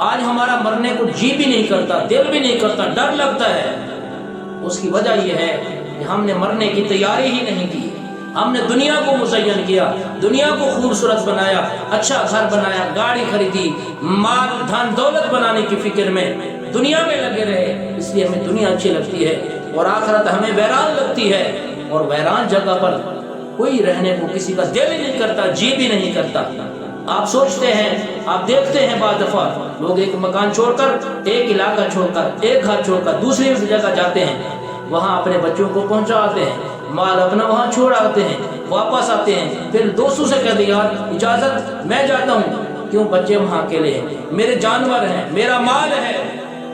آج ہمارا مرنے کو جی بھی نہیں کرتا، دل بھی نہیں کرتا، ڈر لگتا ہے۔ اس کی وجہ یہ ہے کہ ہم نے مرنے کی تیاری ہی نہیں کی۔ ہم نے دنیا کو مزین کیا، دنیا کو خوبصورت بنایا، اچھا گھر بنایا، گاڑی خریدی، مال دھن دولت بنانے کی فکر میں دنیا میں لگے رہے، اس لیے ہمیں دنیا اچھی لگتی ہے اور آخرت ہمیں ویران لگتی ہے، اور ویران جگہ پر کوئی رہنے کو کسی کا دل ہی نہیں کرتا، جی بھی نہیں کرتا۔ آپ سوچتے ہیں، آپ دیکھتے ہیں بعض دفعہ لوگ ایک مکان چھوڑ کر، ایک علاقہ چھوڑ کر، ایک گھر چھوڑ کر دوسری جگہ جاتے ہیں، وہاں اپنے بچوں کو پہنچاتے ہیں، مال اپنا وہاں چھوڑ آتے ہیں، واپس آتے ہیں، پھر دوستوں سے کہتے ہیں یار اجازت میں جاتا ہوں، کیوں بچے وہاں اکیلے ہیں، میرے جانور ہیں، میرا مال ہے۔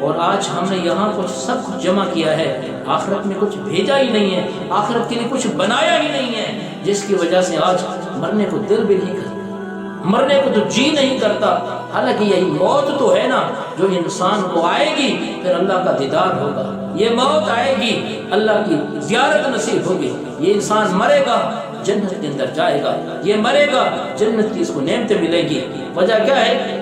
اور آج ہم نے یہاں سب کچھ جمع کیا ہے، آخرت میں کچھ بھیجا ہی نہیں ہے، آخرت کے لیے کچھ بنایا ہی نہیں ہے، جس کی وجہ سے آج مرنے کو دل بھی نہیں کرتا، مرنے کو تو جی نہیں کرتا۔ حالانکہ یہی موت تو ہے نا جو انسان کو آئے گی، پھر اللہ کا دیدار ہوگا، یہ موت آئے گی، اللہ کی زیارت نصیب ہوگی، یہ انسان مرے گا جنت کے اندر جائے گا، یہ مرے گا جنت کی اس کو نعمتیں ملے گی۔ وجہ کیا ہے؟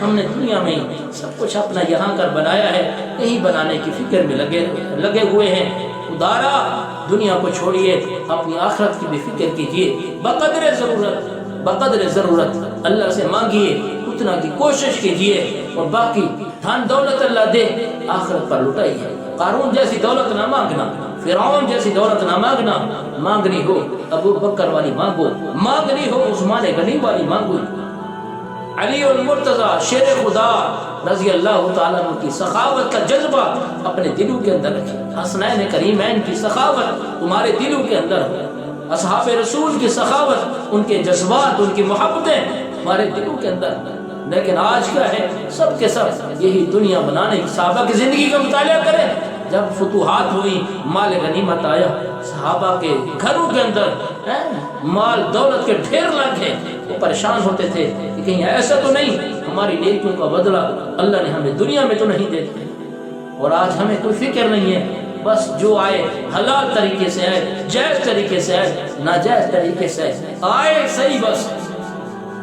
ہم نے دنیا میں سب کچھ اپنا یہاں کر بنایا ہے، کہیں بنانے کی فکر میں لگے ہوئے ہیں۔ خدارا دنیا کو چھوڑیے، اپنی آخرت کی بھی فکر کیجیے، بقدر ضرورت اللہ سے مانگیے، اتنا کی کوشش کیجیے، اور باقی دھن دولت اللہ دے آخرت پر لٹائیے۔ قارون جیسی دولت نہ مانگنا، فرعون جیسی دولت نہ مانگنا، مانگنی ہو ابو بکر والی مانگو، مانگنی ہو عثمان غنی والی مانگو۔ علی المرتضیٰ شیر خدا رضی اللہ تعالیٰ عنہ کی سخاوت کا جذبہ اپنے دلوں کے اندر رکھیں، حسنین کریمین کی سخاوت تمہارے دلوں کے اندر ہو، اصحاب رسول کی سخاوت، ان کے جذبات، ان کی محبتیں ہمارے دلوں کے اندر۔ لیکن آج کیا ہے، سب کے سب یہی دنیا بنانے کی، صحابہ کی زندگی کا مطالعہ کریں، جب فتوحات ہوئی، مال غنیمت آیا، صحابہ کے گھروں کے اندر مال دولت کے ڈھیر لگے، وہ پریشان ہوتے تھے کہ کہیں ایسا تو نہیں ہماری نیکیوں کا بدلہ اللہ نے ہمیں دنیا میں تو نہیں دے دیا۔ اور آج ہمیں کوئی فکر نہیں ہے، بس جو آئے حلال طریقے سے آئے، جائز طریقے سے آئے، ناجائز طریقے سے آئے صحیح، بس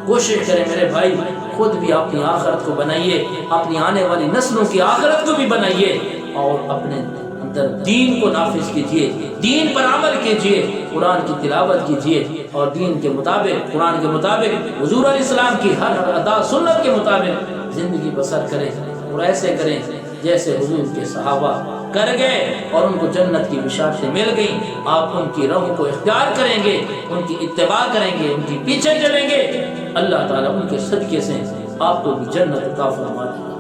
کوشش کریں میرے بھائی، خود بھی اپنی آخرت کو بنائیے، اپنی آنے والی نسلوں کی آخرت کو بھی بنائیے، اور اپنے اندر دین کو نافذ کیجیے، دین پر عمل کیجیے، قرآن کی تلاوت کیجیے، اور دین کے مطابق، قرآن کے مطابق، حضور علیہ السلام کی ہر ادا سنت کے مطابق زندگی بسر کریں، اور ایسے کریں جیسے حضور کے صحابہ کر گئے اور ان کو جنت کی بشارتیں مل گئیں۔ آپ ان کی راہوں کو اختیار کریں گے، ان کی اتباع کریں گے، ان کی پیچھے چلیں گے، اللہ تعالیٰ ان کے صدقے سے آپ کو بھی جنت عطا فرما دے گا۔